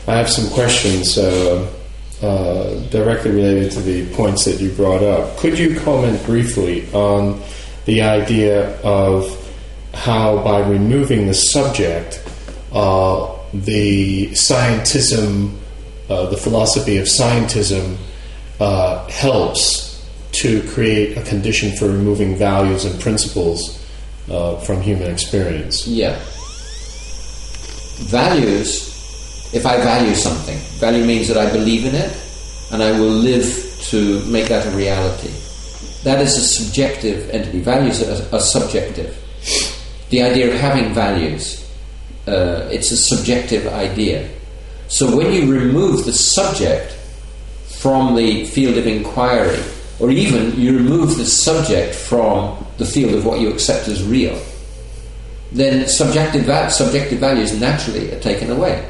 I have some questions directly related to the points that you brought up. Could you comment briefly on the idea of how, by removing the subject, the scientism, the philosophy of scientism, helps to create a condition for removing values and principles from human experience? Yeah. Values, if I value something, value means that I believe in it and I will live to make that a reality. That is a subjective entity. Values are subjective. The idea of having values, it's a subjective idea. So when you remove the subject from the field of inquiry, or even you remove the subject from the field of what you accept as real, then subjective values naturally are taken away.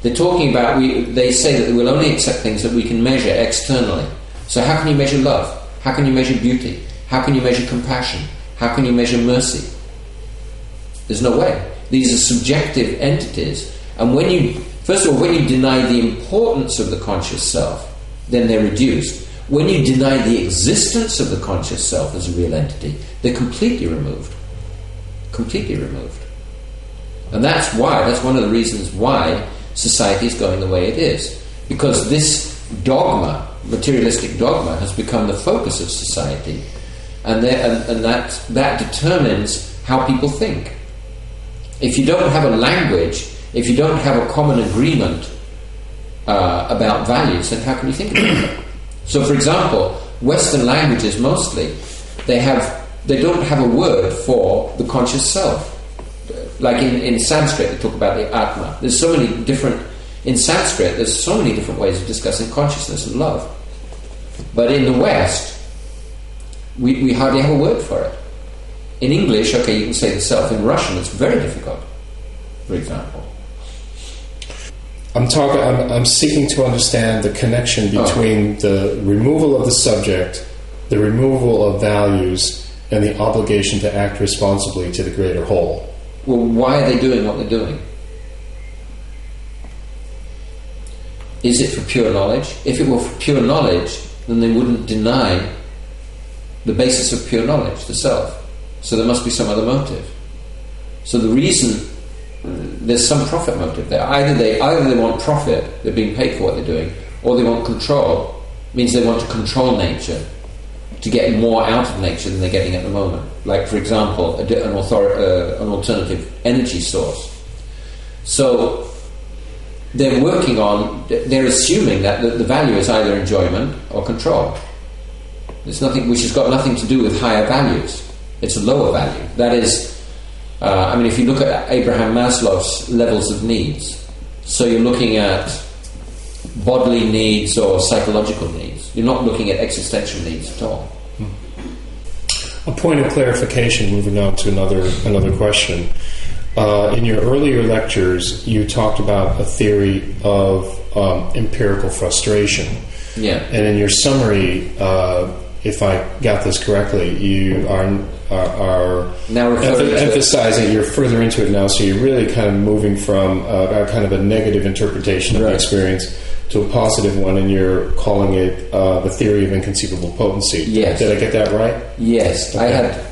They're talking about, they say that we'll only accept things that we can measure externally. So how can you measure love? How can you measure beauty? How can you measure compassion? How can you measure mercy? There's no way. These are subjective entities, and first of all, when you deny the importance of the conscious self, then they're reduced. When you deny the existence of the conscious self as a real entity, they're completely removed. Completely removed. And that's one of the reasons why society is going the way it is. Because this dogma, materialistic dogma, has become the focus of society, and that determines how people think. If you don't have a language, if you don't have a common agreement about values, then how can you think about it? So, for example, Western languages mostly, they don't have a word for the conscious self. Like in Sanskrit, they talk about the Atma. In Sanskrit, there's so many different ways of discussing consciousness and love. But in the West, we hardly have a word for it. In English, okay, you can say the self. In Russian, it's very difficult, for example. I'm seeking to understand the connection between the removal of the subject, the removal of values, and the obligation to act responsibly to the greater whole. Well, why are they doing what they're doing? Is it for pure knowledge? If it were for pure knowledge, then they wouldn't deny the basis of pure knowledge, the self. So there must be some other motive. So the reason, there's some profit motive there. Either they want profit, they're being paid for what they're doing, or they want control, means they want to control nature, to get more out of nature than they're getting at the moment. Like, for example, an alternative energy source. So they're assuming that the value is either enjoyment or control. There's nothing, which has got nothing to do with higher values. It's a lower value. That is, if you look at Abraham Maslow's levels of needs, so you're looking at bodily needs or psychological needs. You're not looking at existential needs at all. A point of clarification, moving on to another question. In your earlier lectures, you talked about a theory of empirical frustration. Yeah. And in your summary, if I got this correctly, you are now emphasizing, you're further into it now, so you're really kind of moving from kind of a negative interpretation of the experience to a positive one, and you're calling it the theory of inconceivable potency. Yes. Did I get that right? Yes. Okay. I had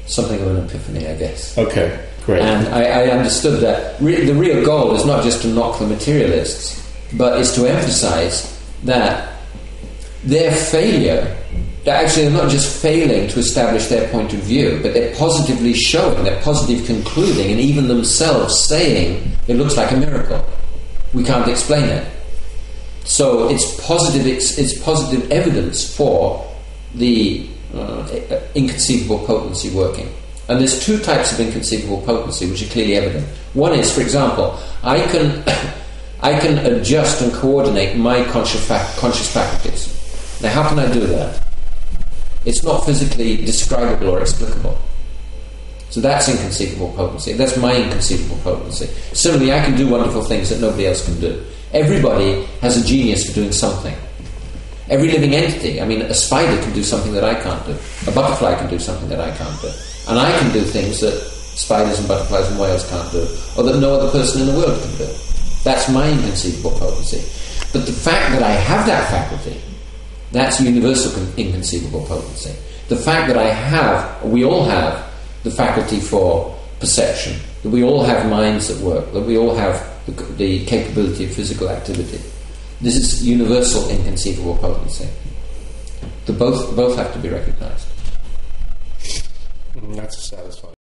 something of an epiphany, I guess. Okay, great. And I understood that the real goal is not just to knock the materialists, but is to emphasize that their failure, actually they're not just failing to establish their point of view, but they're positively showing, they're positive concluding, and even themselves saying, it looks like a miracle. We can't explain it. So it's positive evidence for the inconceivable potency working. And there's two types of inconceivable potency which are clearly evident. One is, for example, I can adjust and coordinate my conscious faculties. Now, how can I do that? It's not physically describable or explicable. So that's inconceivable potency. That's my inconceivable potency. Similarly, I can do wonderful things that nobody else can do. Everybody has a genius for doing something. Every living entity, a spider can do something that I can't do. A butterfly can do something that I can't do. And I can do things that spiders and butterflies and whales can't do, or that no other person in the world can do. That's my inconceivable potency. But the fact that I have that faculty, that's universal inconceivable potency. The fact that we all have the faculty for perception, that we all have minds that work, that we all have the capability of physical activity. This is universal inconceivable potency. Both have to be recognized. That's satisfying.